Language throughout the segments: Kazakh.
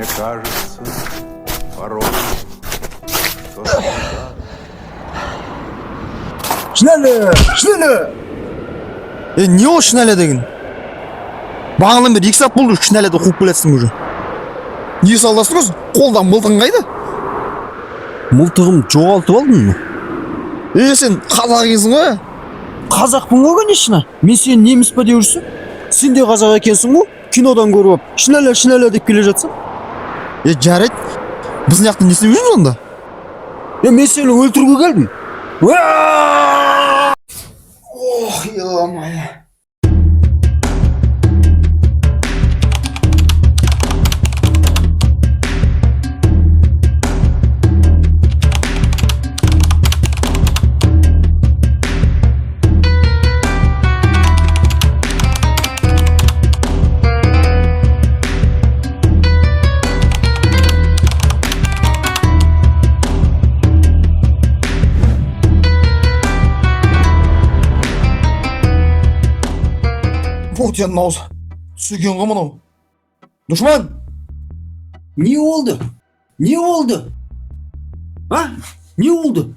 Мне кажется, порой, что всегда... Шынәлі! Не ол шынәлі деген? Бағаннан бері 2 сағат болды шынәліді қуып келесің уже. Не салдастыңыз? Қолдан мылтығың қайда? Мылтығым жоғалтып алдың мı? Сен қазақ екенсің ғой? Қазақпын ғой, конечно. Мен сені неміс па деп жүрсің? Сен де қазақ екенсің ғой? Кинодан көріп алып, шынәлі деп келе жатсың. Жарайды. Біздің жақтан не істеп жүрсің онда? Мен сені өлтіруге келдім. Ох, ё-моё. Вот я науз. Түсіген ғой мынау. Душман! Не oldu? Не oldu? А? Не oldu?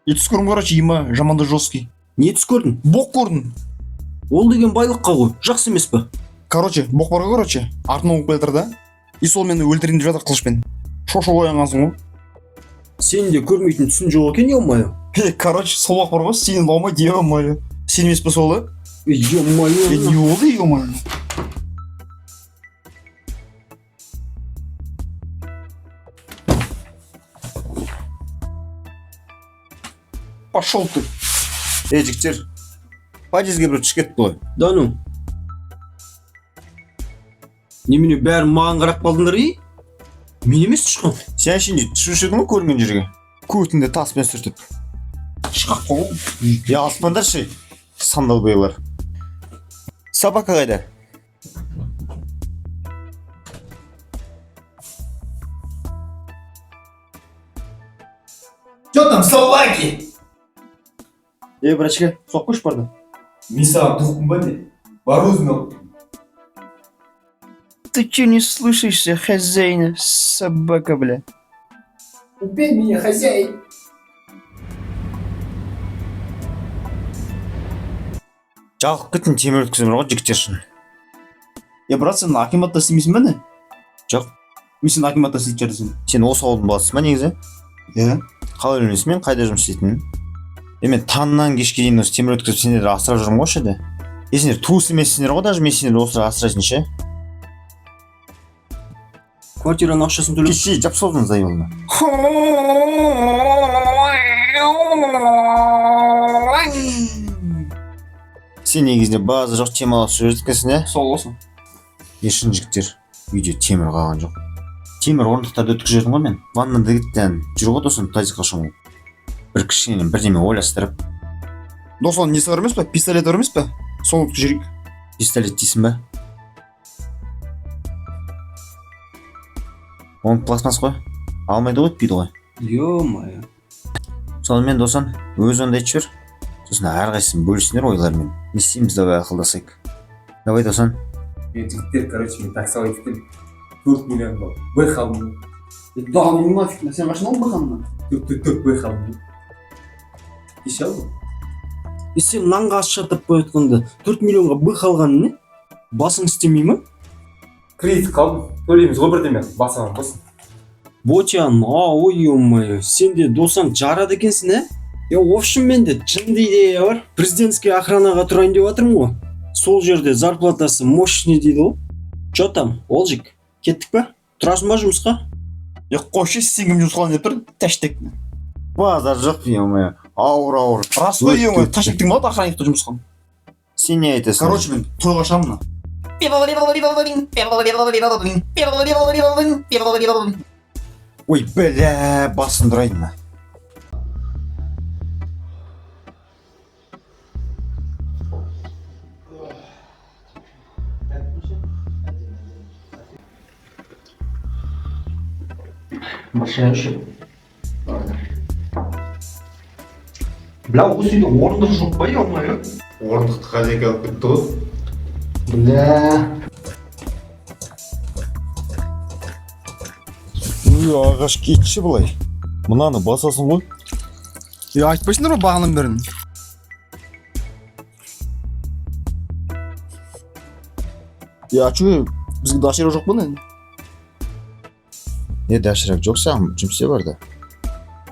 Түс көрдім, короче, има жаманды жесткий. Не түс көрдің? Боқ көрдім. Ол деген байлыққа ғой, жақсы емес пе? Короче, боқ бар ғой, короче. Артынан оңып келатыр да. И сол мені өлтірейін деп жатыр қылышпен. Шошу оянғансың ғой. Сен де көрмейтін түсін жоқ екен, ё-моё. Короче, сол боқ бар ғой, сенен болмайды, ё-моё. Сен емес пе сол, да? Ё-моё. Не oldu, ё-моё? Пошел ты. Жігіттер, подъездге бір түсіп кетті ғой. Да ну. Немене бәрі маған қарап қалдыңдар ей? Мен емес тұшқан. Сен şimdi түсуші едің ғой көрінген жерге. Көтінде таспен сүртіп. Шықақ қоғым. Аспандар ше. Сандал бойлар. Собака қайда? Что там, собаки? Братчика, соққыш барды? Мен саған тұқым ба не? Бар өзіме. Ты че не слушаешься, хозяина, собака, бля? Убей меня, хозяин. Жалқып кеттің темір өткіземін ғой жігіттер шын. Брат, сен акиматта істемейсің бе не? Жоқ. Мен сен акиматта істейтін жәрдесің. Сен осы ауылдың баласысың ба негізі? Қалай өлмейсің, мен қайда жұмыс істейтінмін? Мен таңнан кешке дейін осы темір өткізіп сендерді асырап жүрмін ғой ше. Сендер туыс емессіңдер ғой, даже мен сендерді осылай асырайсың ше. Квартираның ақшасын төлеп. Кеше жап солдың зайылына. Сен негізінде базы жоқ темалап жүрдікесін, е? Сол болсын. Шын жігіттер, үйде темір қалған жоқ. Темір орындықтарды өткізіп жүрдім ғой мен. Ваннан дегіттен жүр ғой досын тазикқа шомылып. Бір кішкене бірдеме ойластырып. Дослан несі бар емес пе? Пистолет бар емес пе? Соны өткізіп жүрейік. Пистолет дейсің бе? Оның пластмас қой. Алмайды ғой, өтпейді ғой. Ё-моё. Сонымен досан, өз онда етші бір. Сосын әрқайсысын бөлісіңдер ойлармен. Не істейміз давай ақылдасайық. Давай досан. Жігіттер, короче, мен таксовать етем. 4 миллион бар. Б қалдым. Да, ну нафиг, сен қашын ол бұқанына? 4 Б қалдым. Еше алды? Сен нанға ас шатып қойытқанды 4 миллионға Б қалғаны не? Басың істемей ме? Кредит қалдым. Төлейміз ғой бірдеме. Басыңа басын. Ботян, ой ё-моё, сен де досан жарады екенсің, е? В общем, менде жынды идея бар. Президентский охранаға тұрайын деп жатырмын ғой. Сол жерде зарплатасы мощный дейді ғой. Чо там, Олжик, кеттік па? Тұрасың ба жұмысқа? Қойшы, сен кім жұмысқа деп тұр? Тәштек. Базар жоқ, ё-моё. Ауыр. Рас қой, ё-моё, тәштектің ба охранникті жұмысқа? Сен не айтасың? Короче, мен тойға шамына. Ой, бля, басын дұрайын ма? Машина үшін. Бля, осы үйде орындық жоқ па, ё-моё? Орындықты хозяйка алып кетті ғой. Бля. ағаш кетші былай. Мынаны басасын ғой. Айтпайсыңдар ма бағынан берін? Чё, бізге дашырак жоқ па не? Дашырақ жоқ саған жұмыс істеп бар да.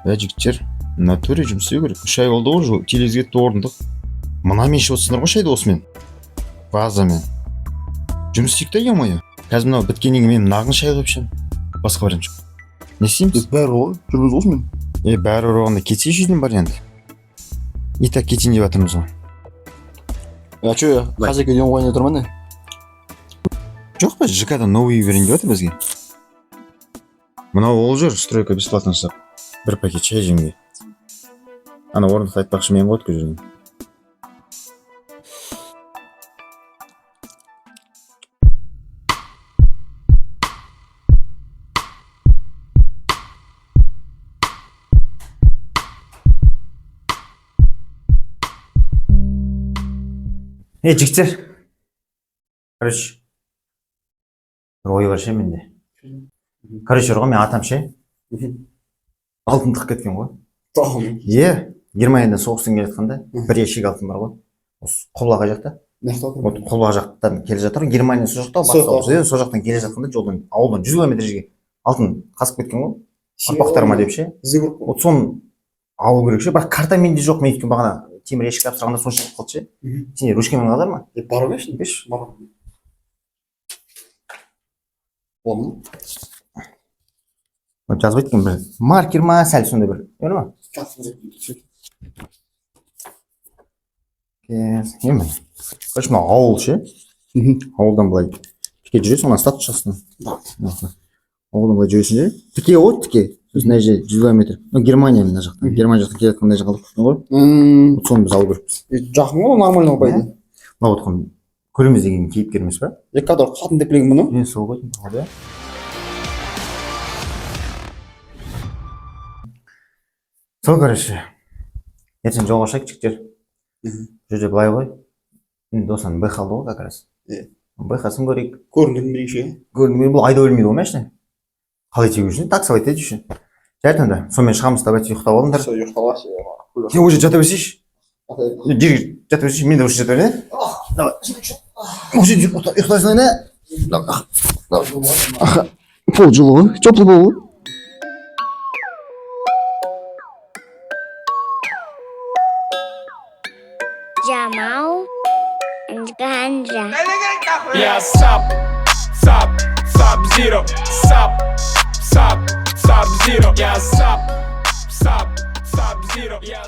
Жігіттер, натуре жұмыс істеу керек. 3 ай болды ғой, телевизорға кетті орындық. Мына мен ішіп отырсыңдар ғой шайды осымен. Вазамен. Жұмыс істейік та е-мое. Қазір мынау біткеннен кейін мен нағын шай құйып ішемін. Басқа вариант жоқ. Не істейміз? Бәрі ғой, жүрміз осымен. Бәрі ұрғанда кетсе жүйден бар енді. И так кетейін деп жатырмыз ғой. Чё, хозяйка үйден қойын отырма не? Жоқ па, ЖК-да новый берейін деп жатыр бізге. Мынау ол жүр, стройка бесплатно жасап. Бір пакет шай жеңге. Ана орындықты айтпақшы мен ғой өткізіп жүрген. Жігіттер. Короче. Бір ой бар ше менде. Короче, мен атам ше. Алтын тық кеткен ғой. Германиядан соғыстан келе жатқанда бір ящик алтын бар ғой. Осы Құбылаға жақта. Құбылаға жақтан келе жатыр. Германия сол жақта, сол жақтан келе жатқанда жолдан ауылдан 100 км жерге алтын қасып кеткен ғой. Апақтарыма деп ше. Вот соны алу керек ше. Бірақ карта менде жоқ. Мен өйткені бағана темір ящик тапсырғанда сонша қалды ше. Сен ручкамен қалар ма? Бар ғой ішінде. Бар. Оны? Жазып айтқан бір маркер ма, сәл сондай бір. Көрді ма? Емен. Короче, мына ауыл ше. Ауылдан былай тіке жүресің, ана статус жасын. Ауылдан былай жүресің же. Тіке ғой, тіке. Сосын әже 100 километр. Германия мына жақтан. Германия жақтан келе жатқанда қалдық тұрсын ғой. Соны біз алу керекпіз. Жақын ғой, нормально қойды. Мына отқан көреміз деген кейіпкер емес па? Кадр қатын деп білген бұны? Сол ғой, тұрғады. Сол, короче, ертең жолға шығайық жігіттер. Жүрде былай ғой. Досан байқалды ғой, как раз. Байқасын көрейік. Көрінген бірейші. Көрінген бұл айда өлмейді ғой мәшіне. Қалай тегі үшін, таксовать етеді үшін. Жәрді онда, сонымен шығамыз да бәтті ұйықтап алыңдар. Сол ұйықталаш. Сен уже жата берсейші. Жерге жата берсейші, мен де уже жата берейін. Давай. Уже ұйықтайсың не? Пол жылы ғой, теплый бол ғой. Jamal and Ganja. Yeah, Sub-Zero. Sub-Zero. Yeah, Sub-Zero. Yeah,